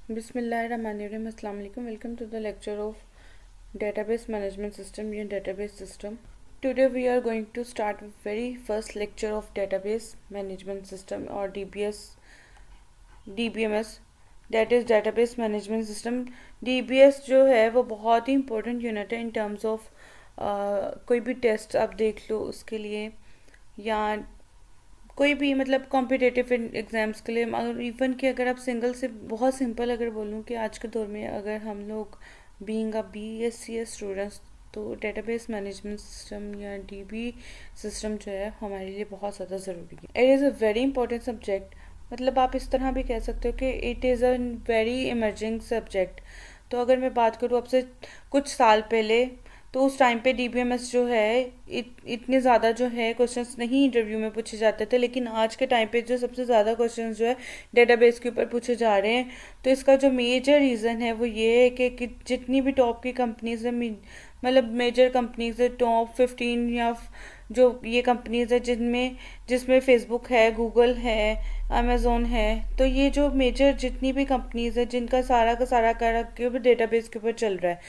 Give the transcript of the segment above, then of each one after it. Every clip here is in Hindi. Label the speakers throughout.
Speaker 1: Bismillahirrahmanirrahim. Assalamu alaikum. Welcome to the lecture of database management system and database system. Today we are going to start with very first lecture of database management system or DBMS, that is database management system. DBS जो है वो बहुत ही important unit है in terms of कोई भी टेस्ट आप देख लो उसके लिए, या कोई भी मतलब कॉम्पिटिटिव एग्ज़ाम्स के लिए, और इवन कि अगर आप सिंगल से बहुत सिंपल अगर बोलूँ कि आज के दौर में अगर हम लोग बीइंग अ BSc स्टूडेंट्स, तो डेटाबेस मैनेजमेंट सिस्टम या DB सिस्टम जो है हमारे लिए बहुत ज़्यादा ज़रूरी है. It is a very important subject. मतलब आप इस तरह भी कह सकते हो कि it is a very emerging subject. तो अगर मैं बात करूँ आपसे कुछ साल पहले, तो उस टाइम पे DBMS जो है इतने ज़्यादा जो है क्वेश्चंस नहीं इंटरव्यू में पूछे जाते थे, लेकिन आज के टाइम पे जो सबसे ज़्यादा क्वेश्चंस जो है डेटाबेस के ऊपर पूछे जा रहे हैं. तो इसका जो मेजर रीज़न है वो ये है कि जितनी भी टॉप की कंपनीज है, मतलब मेजर कंपनीज है, टॉप 15 या जो ये कंपनीज है जिसमें फेसबुक है, गूगल है, अमेज़ोन है, तो ये जो मेजर जितनी भी कंपनीज है जिनका सारा का सारा कार्य डेटाबेस के ऊपर चल रहा है,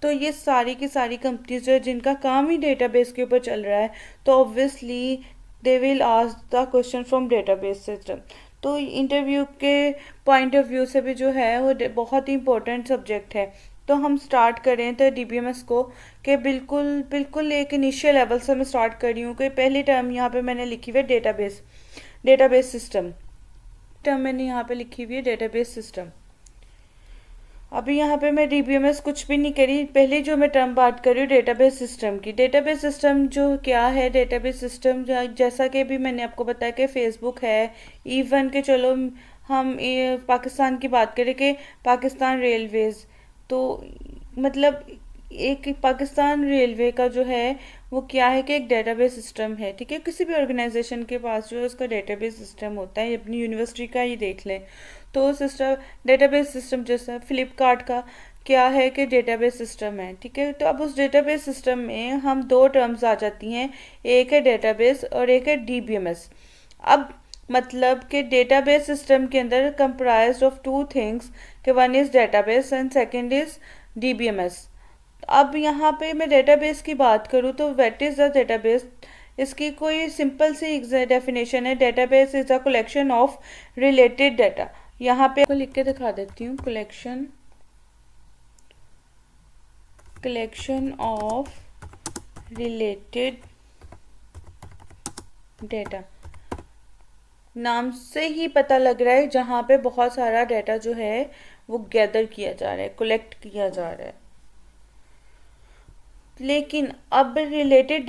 Speaker 1: तो ये सारी की सारी कंपनीज जो है जिनका काम ही डेटाबेस के ऊपर चल रहा है, तो obviously they will ask the question from database system. तो इंटरव्यू के पॉइंट ऑफ व्यू से भी जो है वो बहुत ही इंपॉर्टेंट सब्जेक्ट है. तो हम स्टार्ट करें तो DBMS को कि बिल्कुल बिल्कुल एक इनिशियल लेवल से मैं स्टार्ट कर रही हूँ कि पहली टर्म यहाँ पे मैंने लिखी हुई है डेटाबेस सिस्टम. टर्म मैंने यहाँ पे लिखी हुई है डेटाबेस सिस्टम. अभी यहाँ पे मैं DBMS कुछ भी नहीं करी. पहले जो मैं टर्म बात कर रही हूँ डेटाबेस सिस्टम की. डेटाबेस सिस्टम जो क्या है, डेटाबेस सिस्टम जैसा कि भी मैंने आपको बताया कि फेसबुक है, इवन के चलो हम पाकिस्तान की बात करें कि पाकिस्तान रेलवेज़, तो मतलब एक पाकिस्तान रेलवे का जो है वो क्या है कि एक डेटाबेस सिस्टम है. ठीक है, किसी भी ऑर्गेनाइजेशन के पास जो है उसका डेटाबेस सिस्टम होता है. अपनी यूनिवर्सिटी का ही देख लें तो सिस्टम डेटाबेस सिस्टम जैसा फ्लिपकार्ट का क्या है कि डेटाबेस सिस्टम है. ठीक है, तो अब उस डेटाबेस सिस्टम में हम दो टर्म्स आ जाती हैं, एक है डेटाबेस और एक है DBMS. अब मतलब कि डेटाबेस सिस्टम के अंदर कंप्राइज्ड ऑफ टू थिंग्स, कि one is database and second is DBMS. अब यहाँ पे मैं डेटाबेस की बात करूँ तो व्हाट इज़ द डेटाबेस. इसकी कोई सिंपल सी डेफिनेशन है. Database is a collection of related data. यहाँ पे आपको लिख के दिखा देती हूँ. Collection of related data. नाम से ही पता लग रहा है जहाँ पे बहुत सारा डाटा जो है वो गैदर किया जा रहा है, कलेक्ट किया जा रहा है. लेकिन अब रिलेटेड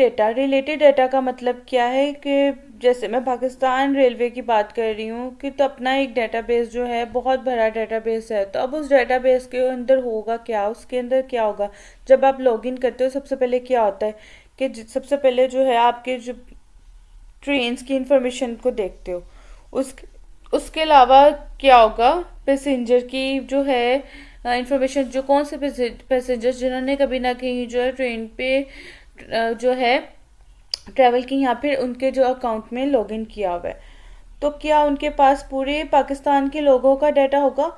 Speaker 1: डाटा का मतलब क्या है कि जैसे मैं पाकिस्तान रेलवे की बात कर रही हूँ कि तो अपना एक डेटाबेस जो है बहुत बड़ा डेटाबेस है. तो अब उस डेटाबेस के अंदर होगा क्या, उसके अंदर क्या होगा. जब आप लॉगिन करते हो सबसे पहले क्या होता है कि सबसे पहले जो है आपके जो ट्रेन्स की इंफॉर्मेशन को देखते हो. उस उसके अलावा क्या होगा, पैसेंजर की जो है इंफॉर्मेशन, जो कौन से पैसेंजर्स जिन्होंने कभी ना कहीं जो है ट्रेन पे जो है ट्रैवल की, यहाँ पे उनके जो अकाउंट में लॉगिन किया हुआ है. तो क्या उनके पास पूरे पाकिस्तान के लोगों का डाटा होगा?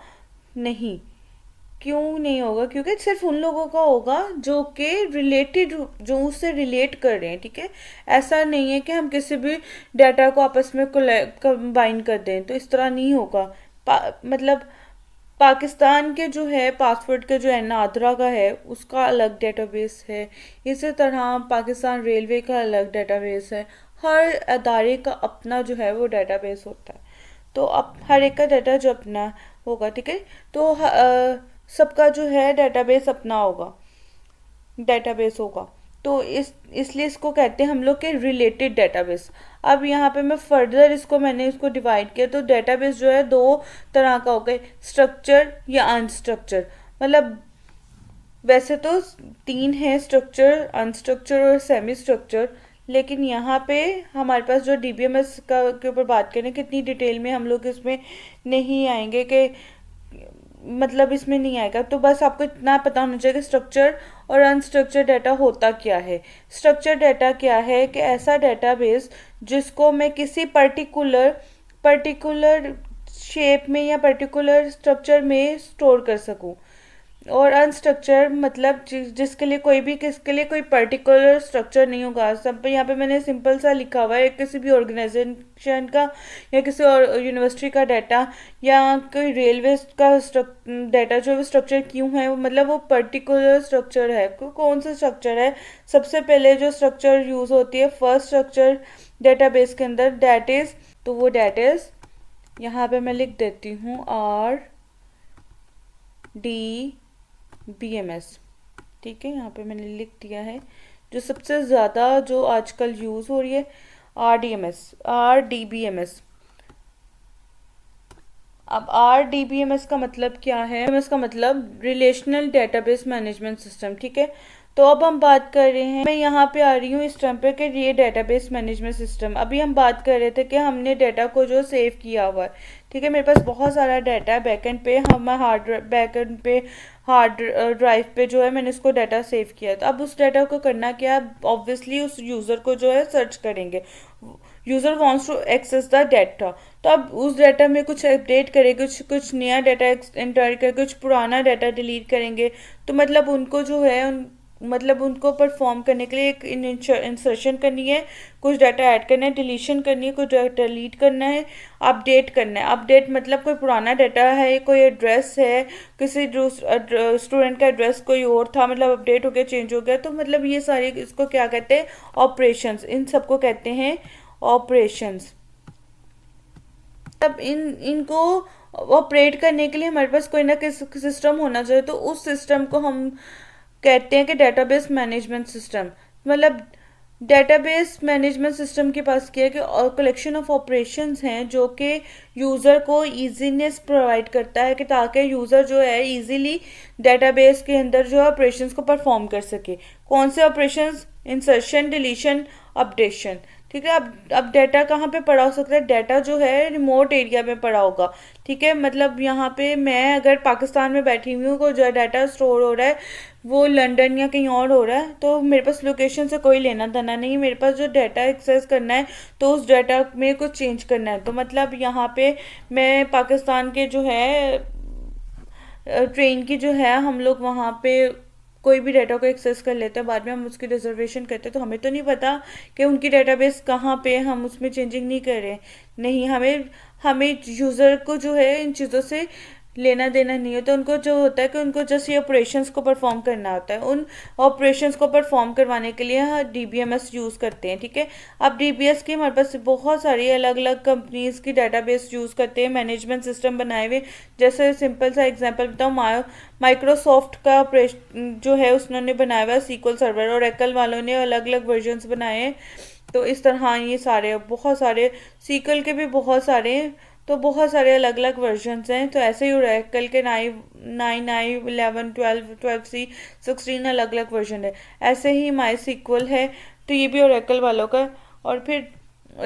Speaker 1: नहीं. क्यों नहीं होगा? क्योंकि सिर्फ उन लोगों का होगा जो कि रिलेटेड, जो उससे रिलेट कर रहे हैं. ठीक है, ऐसा नहीं है कि हम किसी भी डाटा को आपस में कंबाइन कर दें, तो इस तरह नहीं होगा. मतलब पाकिस्तान के जो है पासपोर्ट के जो है नादरा का है उसका अलग डेटाबेस है. इसी तरह पाकिस्तान रेलवे का अलग डेटाबेस है. हर अदारे का अपना जो है वो डेटाबेस होता है. तो अब हर एक का डाटा जो अपना होगा. ठीक है, तो सबका जो है डेटाबेस होगा. तो इसलिए इसको कहते हैं हम लोग के रिलेटेड डेटाबेस. अब यहाँ पे मैं फर्दर मैंने इसको डिवाइड किया. तो डेटाबेस जो है दो तरह का होगा, स्ट्रक्चर या अनस्ट्रक्चर. मतलब वैसे तो तीन है, स्ट्रक्चर, अनस्ट्रक्चर और सेमी स्ट्रक्चर. लेकिन यहाँ पे हमारे पास जो DBMS का के ऊपर बात करें, कितनी डिटेल में हम लोग इसमें नहीं आएंगे कि मतलब इसमें नहीं आएगा. तो बस आपको इतना पता होना चाहिए कि स्ट्रक्चर और अनस्ट्रक्चर डाटा होता क्या है. स्ट्रक्चर डाटा क्या है कि ऐसा डेटाबेस जिसको मैं किसी पर्टिकुलर शेप में या पर्टिकुलर स्ट्रक्चर में स्टोर कर सकूं। और अनस्ट्रक्चर मतलब जिसके लिए कोई भी किसके लिए कोई पर्टिकुलर स्ट्रक्चर नहीं होगा। सब यहाँ पे मैंने सिंपल सा लिखा हुआ है, किसी भी ऑर्गेनाइजेशन का या किसी और यूनिवर्सिटी का डाटा या कोई रेलवे का डाटा जो है स्ट्रक्चर क्यों है, मतलब वो पर्टिकुलर स्ट्रक्चर है। कौन सा स्ट्रक्चर है, सबसे पहले जो स्ट्रक्चर यूज़ होती है फर्स्ट स्ट्रक्चर डेटाबेस के अंदर, दैट इज़, तो वो डेट इज़ यहाँ पे मैं लिख देती हूँ RDBMS। ठीक है, यहाँ पे मैंने लिख दिया है। जो सबसे ज़्यादा जो आजकल यूज़ हो रही है RDBMS। अब RDBMS का मतलब क्या है, इसका मतलब रिलेशनल डेटाबेस मैनेजमेंट सिस्टम। ठीक है, तो अब हम बात कर रहे हैं, मैं यहाँ पे आ रही हूँ इस टर्म पे कि ये डेटाबेस मैनेजमेंट सिस्टम। अभी हम बात कर रहे थे कि हमने डाटा को जो सेव किया हुआ है। ठीक है, मेरे पास बहुत सारा डाटा है बैकएंड पे, हम बैकएंड पे हार्ड ड्राइव पे जो है मैंने इसको डाटा सेव किया। तो अब उस डाटा को करना क्या है, ऑब्वियसली उस यूज़र को जो है सर्च करेंगे। User wants to access the data, तो अब उस डाटा में कुछ अपडेट करेंगे, कुछ नया डाटा एंटर करेंगे, कुछ पुराना डाटा डिलीट करेंगे। तो मतलब उनको जो है मतलब उनको परफॉर्म करने के लिए एक इंसर्शन करनी है, कुछ डाटा ऐड करना है, डिलीशन करनी है, कुछ डाटा डिलीट करना है, अपडेट करना है। अपडेट मतलब कोई पुराना डाटा है, कोई एड्रेस है, किसी स्टूडेंट का एड्रेस कोई और था, मतलब अपडेट हो गया, चेंज हो गया। तो मतलब ये सारे इसको क्या कहते हैं, ऑपरेशंस, इन सबको कहते हैं ऑपरेशंस। तब इनको ऑपरेट करने के लिए हमारे पास कोई ना कोई सिस्टम होना चाहिए, तो उस सिस्टम को हम कहते हैं कि डेटाबेस मैनेजमेंट सिस्टम। मतलब डेटाबेस मैनेजमेंट सिस्टम के पास क्या है कि कलेक्शन ऑफ ऑपरेशंस हैं जो कि यूज़र को ईजीनेस प्रोवाइड करता है, कि ताकि यूज़र जो है इजीली डेटाबेस के अंदर जो ऑपरेशंस को परफॉर्म कर सके। कौन से ऑपरेशंस, इंसर्शन, डिलीशन, अपडेशन। ठीक है, अब डाटा कहाँ पे पड़ा हो सकता है, डाटा जो है रिमोट एरिया में पड़ा होगा। ठीक है, मतलब यहाँ पे मैं अगर पाकिस्तान में बैठी हुई हूँ, को जो डाटा स्टोर हो रहा है वो लंदन या कहीं और हो रहा है, तो मेरे पास लोकेशन से कोई लेना देना नहीं है। मेरे पास जो डाटा एक्सेस करना है तो उस डाटा में कुछ चेंज करना है, तो मतलब यहाँ पे मैं पाकिस्तान के जो है ट्रेन की जो है हम लोग वहाँ पे कोई भी डाटा को एक्सेस कर लेते हैं, बाद में हम उसकी रिजर्वेशन करते हैं, तो हमें तो नहीं पता कि उनकी डेटाबेस कहाँ पे, हम उसमें चेंजिंग नहीं कर रहे। नहीं, हमें हमें यूज़र को जो है इन चीज़ों से लेना देना नहीं होता। उनको जो होता है कि उनको जस्ट ये ऑपरेशंस को परफॉर्म करना होता है। उन ऑपरेशंस को परफॉर्म करवाने के लिए DBMS यूज़ करते हैं। ठीक है, अब DBS की हमारे पास बहुत सारी अलग अलग कंपनीज की डाटाबेस यूज़ करते हैं, मैनेजमेंट सिस्टम बनाए हुए। जैसे सिंपल सा एग्जांपल बताऊँ, माइक्रोसॉफ्ट का ऑपरेशन जो है उसने बनाया हुआ है SQL सर्वर, और एक्ल वालों ने अलग अलग वर्जन्स बनाए हैं। तो इस तरह ये सारे बहुत सारे SQL के भी बहुत सारे, तो बहुत सारे अलग अलग वर्जन्स हैं। तो ऐसे ही ओरेकल के 9, 11, 12C, 16 अलग अलग वर्जन है। ऐसे ही माई सिक्वल है, तो ये भी ओरेकल वालों का। और फिर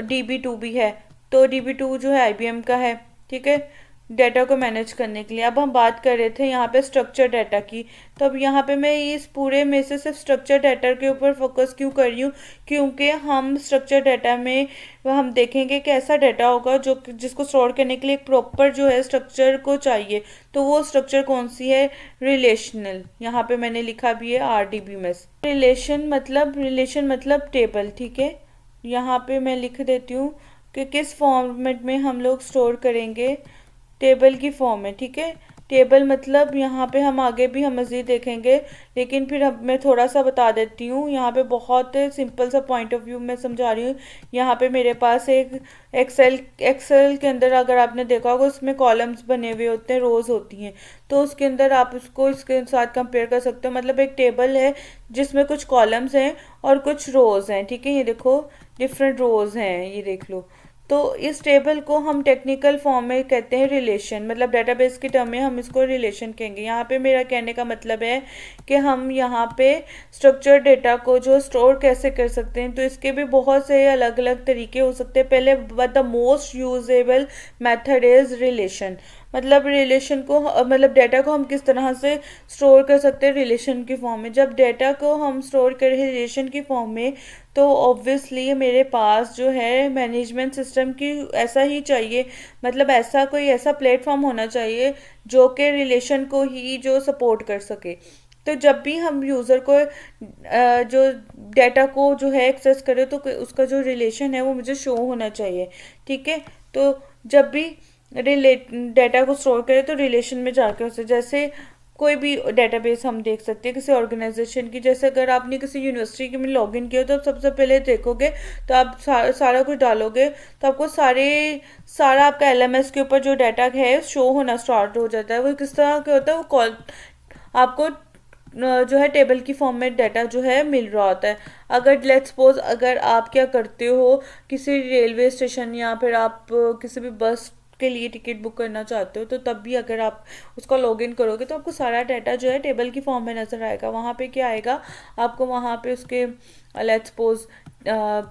Speaker 1: DB2 भी है, तो DB2 जो है IBM का है। ठीक है, डाटा को मैनेज करने के लिए। अब हम बात कर रहे थे यहाँ पे स्ट्रक्चर डाटा की, तो अब यहाँ पे मैं इस पूरे में से सिर्फ स्ट्रक्चर डाटा के ऊपर फोकस क्यों कर रही हूँ, क्योंकि हम स्ट्रक्चर डाटा में हम देखेंगे कि ऐसा डाटा होगा जो जिसको स्टोर करने के लिए एक प्रॉपर जो है स्ट्रक्चर को चाहिए। तो वो स्ट्रक्चर कौन सी है, रिलेशनल। यहाँ पे मैंने लिखा भी है RDBMS। रिलेशन मतलब टेबल। ठीक है, यहाँ पे मैं लिख देती हूँ कि किस फॉर्मेट में हम लोग स्टोर करेंगे, टेबल की फॉर्म है। ठीक है, टेबल मतलब यहाँ पे हम आगे भी हम मज़ीद देखेंगे, लेकिन फिर अब मैं थोड़ा सा बता देती हूँ। यहाँ पे बहुत सिंपल सा पॉइंट ऑफ व्यू मैं समझा रही हूँ। यहाँ पे मेरे पास एक एक्सेल के अंदर अगर आपने देखा होगा उसमें कॉलम्स बने हुए होते हैं, रोज़ होती हैं, तो उसके अंदर आप उसको इसके साथ कंपेयर कर सकते हो। मतलब एक टेबल है जिसमें कुछ कॉलम्स हैं और कुछ रोज़ हैं। ठीक है, ये देखो डिफरेंट रोज़ हैं, ये देख लो। तो इस टेबल को हम टेक्निकल फॉर्म में कहते हैं रिलेशन, मतलब डेटाबेस की टर्म में हम इसको रिलेशन कहेंगे। यहाँ पे मेरा कहने का मतलब है कि हम यहाँ पे स्ट्रक्चर डेटा को जो स्टोर कैसे कर सकते हैं, तो इसके भी बहुत से अलग अलग तरीके हो सकते हैं। पहले the most usable method is relation. मतलब रिलेशन को, मतलब डाटा को हम किस तरह से स्टोर कर सकते हैं रिलेशन की फॉर्म में। जब डाटा को हम स्टोर करें रिलेशन की फॉर्म में, तो ऑब्वियसली मेरे पास जो है मैनेजमेंट सिस्टम की ऐसा ही चाहिए, मतलब ऐसा कोई ऐसा प्लेटफॉर्म होना चाहिए जो कि रिलेशन को ही जो सपोर्ट कर सके। तो जब भी हम यूज़र को जो डाटा को जो है एक्सेस करें तो उसका जो रिलेशन है वो मुझे शो होना चाहिए। ठीक है, तो जब भी रिलेट डाटा को स्टोर करें तो रिलेशन में जाके उसे, जैसे कोई भी डेटाबेस हम देख सकते हैं किसी ऑर्गेनाइजेशन की, जैसे अगर आपने किसी यूनिवर्सिटी में लॉगिन किया तो आप सबसे पहले देखोगे तो आप सारा कुछ डालोगे तो आपको सारा आपका एलएमएस के ऊपर जो डाटा है शो होना स्टार्ट हो जाता है। वो किस तरह का होता है, वो कॉल आपको जो है टेबल की फॉर्म में डाटा जो है मिल रहा होता है। अगर लेट्स सपोज अगर आप क्या करते हो किसी रेलवे स्टेशन या फिर आप किसी भी बस के लिए टिकट बुक करना चाहते हो तो तब भी अगर आप उसका लॉगिन करोगे तो आपको सारा डाटा जो है टेबल की फॉर्म में नज़र आएगा। वहाँ पे क्या आएगा, आपको वहाँ पे उसके लेट्स सपोज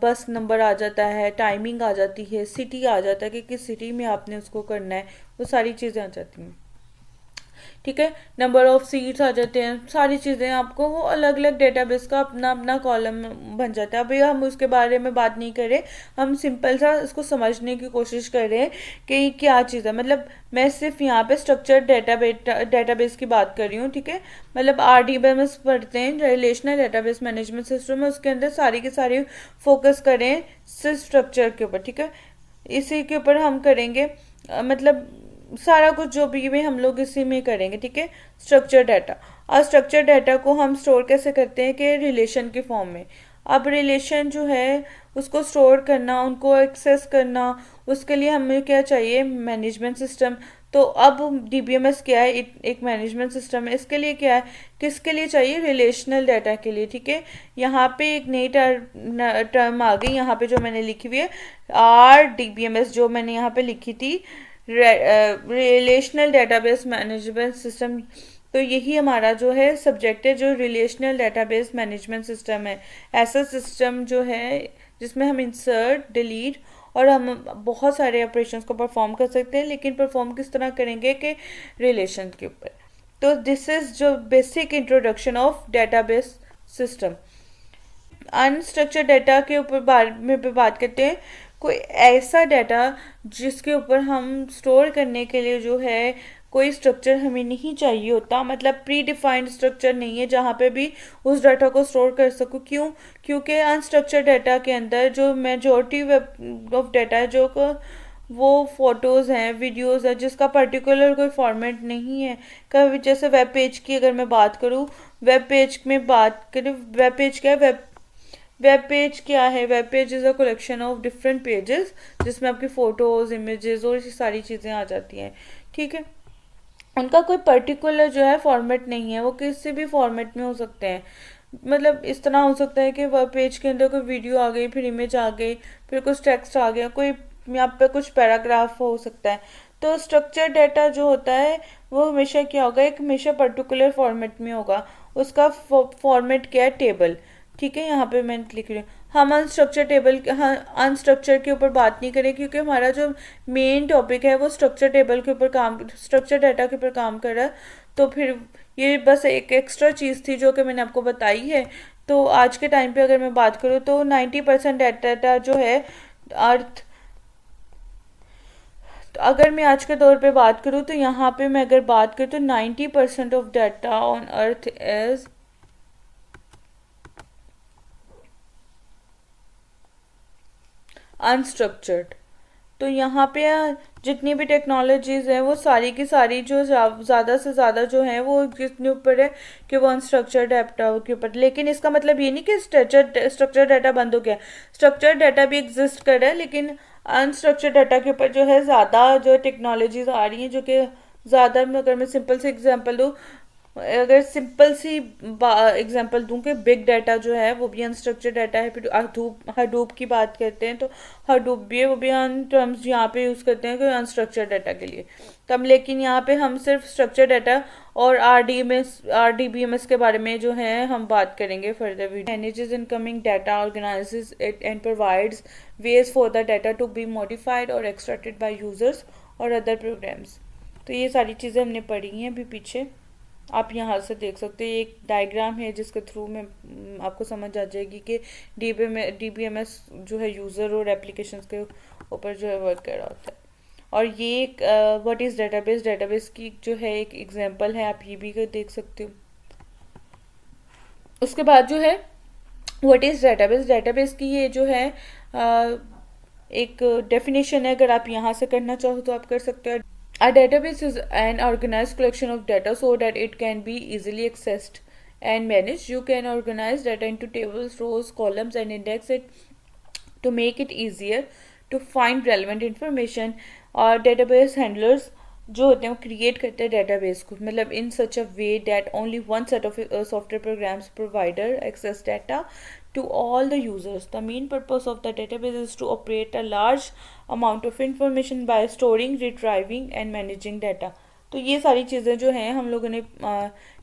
Speaker 1: बस नंबर आ जाता है, टाइमिंग आ जाती है, सिटी आ जाता है कि किस सिटी में आपने उसको करना है, वो सारी चीज़ें आ जाती हैं। ठीक है, नंबर ऑफ सीट्स आ जाते हैं, सारी चीज़ें आपको वो अलग अलग डेटाबेस का अपना अपना कॉलम बन जाता है। अभी हम उसके बारे में बात नहीं करें, हम सिंपल सा इसको समझने की कोशिश कर रहे हैं कि क्या चीज़ है। मतलब मैं सिर्फ यहाँ पे स्ट्रक्चर्ड डेटाबेस की बात कर रही हूँ। ठीक है, मतलब RDBMS पढ़ते हैं, रिलेशनल डेटाबेस मैनेजमेंट सिस्टम है, उसके अंदर सारी की सारी फोकस करें सिर्फ स्ट्रक्चर के ऊपर। ठीक है, इसी के ऊपर हम करेंगे, मतलब सारा कुछ जो भी में हम लोग इसी में करेंगे। ठीक है, स्ट्रक्चर डाटा। और स्ट्रक्चर डाटा को हम स्टोर कैसे करते हैं कि रिलेशन के फॉर्म में। अब रिलेशन जो है उसको स्टोर करना, उनको एक्सेस करना, उसके लिए हमें क्या चाहिए, मैनेजमेंट सिस्टम। तो अब DBMS क्या है, एक मैनेजमेंट सिस्टम है। इसके लिए क्या है, किसके लिए चाहिए, रिलेशनल डाटा के लिए। ठीक है, यहाँ पे एक नई टर्म आ गई, यहाँ पे जो मैंने लिखी हुई है RDBMS, जो मैंने यहाँ पे लिखी थी रिलेशनल डेटाबेस मैनेजमेंट सिस्टम। तो यही हमारा जो है सब्जेक्ट है, जो रिलेशनल डेटाबेस मैनेजमेंट सिस्टम है। ऐसा सिस्टम जो है जिसमें हम इंसर्ट, डिलीट और हम बहुत सारे ऑपरेशंस को परफॉर्म कर सकते हैं, लेकिन परफॉर्म किस तरह करेंगे कि रिलेशन के ऊपर। तो दिस इज जो basic introduction of database system. Unstructured data के ऊपर बारे में बात करते हैं। कोई ऐसा डाटा जिसके ऊपर हम स्टोर करने के लिए जो है कोई स्ट्रक्चर हमें नहीं चाहिए होता, मतलब प्री डिफाइंड स्ट्रक्चर नहीं है जहाँ पे भी उस डाटा को स्टोर कर सकूँ। क्यों, क्योंकि अनस्ट्रक्चर्ड डाटा के अंदर जो मेजॉरिटी ऑफ डाटा है जो वो फोटोज़ हैं, वीडियोज़ हैं, जिसका पर्टिकुलर कोई फॉर्मेट नहीं है। कभी जैसे वेब पेज की अगर मैं बात करूँ, वेब पेज में बात करें, वेब पेज क्या है, वेब पेज क्या है, web page is a collection of different pages जिसमें आपकी फ़ोटोज़, इमेजेस और ये सारी चीज़ें आ जाती हैं। ठीक है, उनका कोई पर्टिकुलर जो है फॉर्मेट नहीं है, वो किसी भी फॉर्मेट में हो सकते हैं। मतलब इस तरह हो सकता है कि वेब पेज के अंदर कोई वीडियो आ गई, फिर इमेज आ गई, फिर कुछ टेक्स्ट आ गया, कोई यहाँ पे कुछ पैराग्राफ हो सकता है। तो स्ट्रक्चर डाटा जो होता है वो हमेशा क्या होगा, एक हमेशा पर्टिकुलर फॉर्मेट में होगा। उसका फॉर्मेट क्या है, टेबल। ठीक है, यहाँ पे मैं लिख रही हूँ। हम अनस्ट्रक्चर के ऊपर बात नहीं करें क्योंकि हमारा जो मेन टॉपिक है वो स्ट्रक्चर टेबल के ऊपर काम, स्ट्रक्चर डाटा के ऊपर काम कर रहा है। तो फिर ये बस एक एक्स्ट्रा चीज़ थी जो कि मैंने आपको बताई है। तो आज के टाइम पे अगर मैं बात करूँ तो 90% डाटा जो है अर्थ, तो अगर मैं आज के दौर पे बात करूँ तो यहाँ पे मैं अगर बात करूँ तो 90% of data on earth is unstructured. तो यहाँ पे जितनी भी टेक्नोलॉजीज़ हैं वो सारी की सारी जो ज़्यादा से ज़्यादा जो है वो कितने ऊपर है कि वो अनस्ट्रक्चर्ड डाटा के ऊपर। लेकिन इसका मतलब ये नहीं कि स्ट्रक्चर डाटा बंद हो गया, स्ट्रक्चर डाटा भी एग्जिस्ट कर रहा है, लेकिन अनस्ट्रक्चर्ड डाटा के ऊपर जो है ज़्यादा जो टेक्नोलॉजीज़ आ रही हैं जो कि ज़्यादा, अगर मैं सिंपल से एग्जांपल दूँ, अगर सिंपल सी एग्जांपल दूं कि बिग डाटा जो है वो भी अनस्ट्रक्चर्ड डाटा है। फिर हडूप की बात करते हैं तो हडूप भी है, वो भी अन टर्म्स यहाँ पे यूज़ करते हैं कि अनस्ट्रक्चर्ड डाटा के लिए। तब लेकिन यहाँ पे हम सिर्फ स्ट्रक्चर डाटा और RDBMS के बारे में जो है हम बात करेंगे further. Video manages incoming data, organises it and provides ways for the data to be modified और एक्सट्रैक्टेड बाय यूजर्स और अदर प्रोग्राम्स। तो ये सारी चीज़ें हमने पढ़ी हैं अभी पीछे। आप यहाँ से देख सकते हैं, एक डायग्राम है जिसके थ्रू में आपको समझ आ जाएगी कि डीबीएमएस जो है यूज़र और एप्लीकेशंस के ऊपर जो है वर्क कर रहा होता है। और ये एक व्हाट इज़ डेटाबेस, डेटाबेस की जो है एक एग्जांपल है, आप ये भी देख सकते हो। उसके बाद जो है व्हाट इज़ डेटाबेस, डेटाबेस की ये जो है एक डेफिनेशन है, अगर आप यहाँ से करना चाहो तो आप कर सकते हो। A database is an organized collection of data so that it can be easily accessed and managed. You can organize data into tables, rows, columns, and index it to make it easier to find relevant information. और database handlers जो होते हैं वो क्रिएट करते हैं डेटाबेस को, मतलब in such a way that only one set of software programs provider access data to all the users. The main purpose of the database is to operate a large amount of information by storing, retrieving and managing data. तो ये सारी चीज़ें जो हैं हम लोगों ने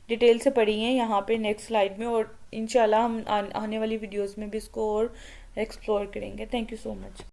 Speaker 1: डिटेल से पढ़ी हैं यहाँ पे नेक्स्ट स्लाइड में, और इंशाल्लाह हम आने वाली वीडियोस में भी इसको और एक्सप्लोर करेंगे। Thank you so much.